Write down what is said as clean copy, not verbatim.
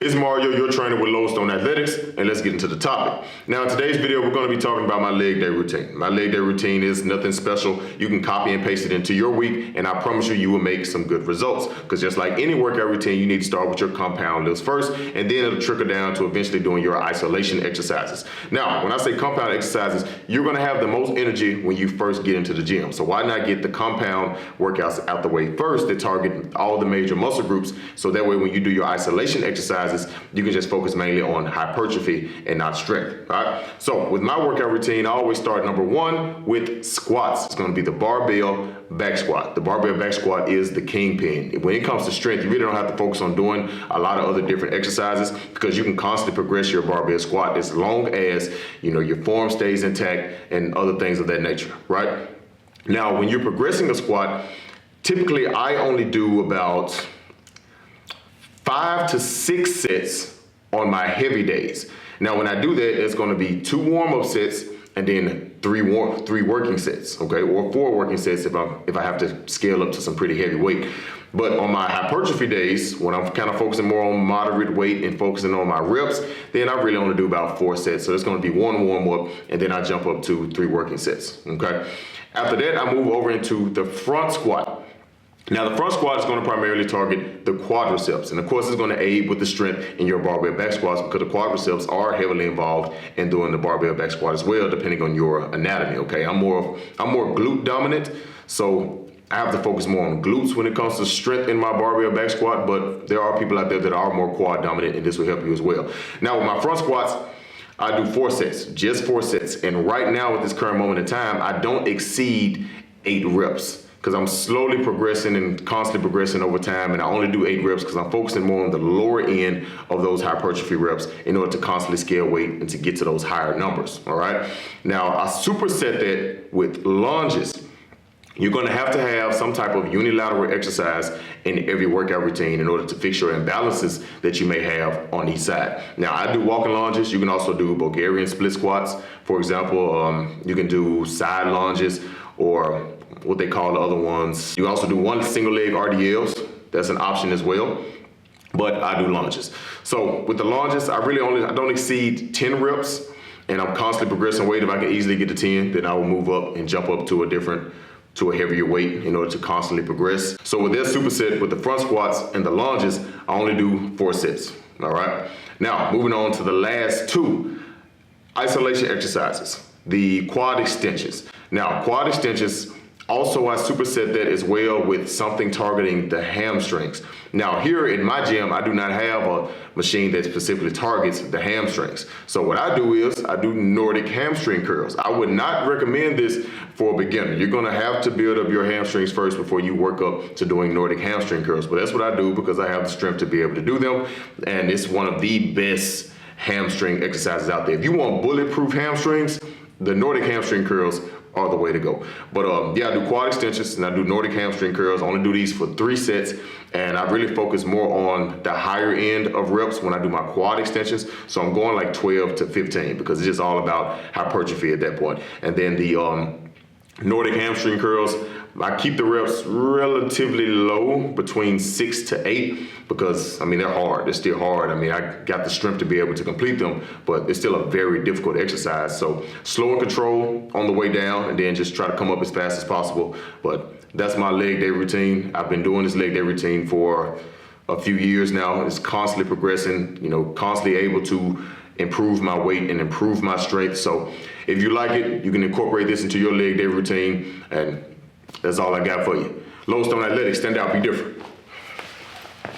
It's Mario, your trainer with Lodestone Athletics, and let's get into the topic. Now, in today's video, we're going to be talking about my leg day routine. My leg day routine is nothing special. You can copy and paste it into your week, and I promise you, you will make some good results. Because just like any workout routine, you need to start with your compound lifts first, and then it'll trickle down to eventually doing your isolation exercises. Now, when I say compound exercises, you're going to have the most energy when you first get into the gym. So why not get the compound workouts out the way first that target all the major muscle groups, so that way when you do your isolation exercises, you can just focus mainly on hypertrophy and not strength. All right. So with my workout routine, I always start number one with squats. It's going to be the barbell back squat. The barbell back squat is the kingpin. When it comes to strength, you really don't have to focus on doing a lot of other different exercises, because you can constantly progress your barbell squat as long as your form stays intact and other things of that nature. Right. Now, when you're progressing a squat, typically I only do about 5 to 6 sets on my heavy days. Now, when I do that, it's going to be 2 warm-up sets and then three working sets, okay, or 4 working sets if I have to scale up to some pretty heavy weight. But on my hypertrophy days, when I'm kind of focusing more on moderate weight and focusing on my reps, then I really only do about 4 sets. So it's going to be 1 warm-up, and then I jump up to 3 working sets, okay? After that, I move over into the front squat. Now, the front squat is going to primarily target the quadriceps, and of course it's going to aid with the strength in your barbell back squats, because the quadriceps are heavily involved in doing the barbell back squat as well, depending on your anatomy. Okay, I'm more glute dominant, so I have to focus more on glutes when it comes to strength in my barbell back squat, but there are people out there that are more quad dominant, and this will help you as well. Now, with my front squats, I do 4 sets, just 4 sets, and right now at this current moment in time, I don't exceed 8 reps. Because I'm slowly progressing and constantly progressing over time, and I only do 8 reps because I'm focusing more on the lower end of those hypertrophy reps in order to constantly scale weight and to get to those higher numbers, all right? Now, I superset that with lunges. You're going to have some type of unilateral exercise in every workout routine in order to fix your imbalances that you may have on each side. Now, I do walking lunges. You can also do Bulgarian split squats. For example, you can do side lunges, or what they call the other ones. You also do 1 single leg RDLs. That's an option as well. But I do lunges. So with the lunges, I don't exceed 10 reps, and I'm constantly progressing weight. If I can easily get to 10, then I will move up and jump up to a heavier weight in order to constantly progress. So with that superset, with the front squats and the lunges, I only do 4 sets, all right? Now, moving on to the last 2 isolation exercises, the quad extensions. Now, quad extensions, also I superset that as well with something targeting the hamstrings. Now, here in my gym, I do not have a machine that specifically targets the hamstrings. So what I do is I do Nordic hamstring curls. I would not recommend this for a beginner. You're gonna have to build up your hamstrings first before you work up to doing Nordic hamstring curls. But that's what I do because I have the strength to be able to do them. And it's one of the best hamstring exercises out there. If you want bulletproof hamstrings, the Nordic hamstring curls are the way to go. But yeah, I do quad extensions and I do Nordic hamstring curls. I only do these for 3 sets, and I really focus more on the higher end of reps when I do my quad extensions. So I'm going like 12 to 15 because it's just all about hypertrophy at that point. And then the Nordic hamstring curls, I keep the reps relatively low, between 6 to 8, because I mean, they're hard. They're still hard. I mean, I got the strength to be able to complete them, but it's still a very difficult exercise. So slow and control on the way down, and then just try to come up as fast as possible. But that's my leg day routine. I've been doing this leg day routine for a few years now. It's constantly progressing, constantly able to improve my weight and improve my strength. So if you like it, you can incorporate this into your leg day routine, and that's all I got for you. Lodestone Athletics, stand out, be different.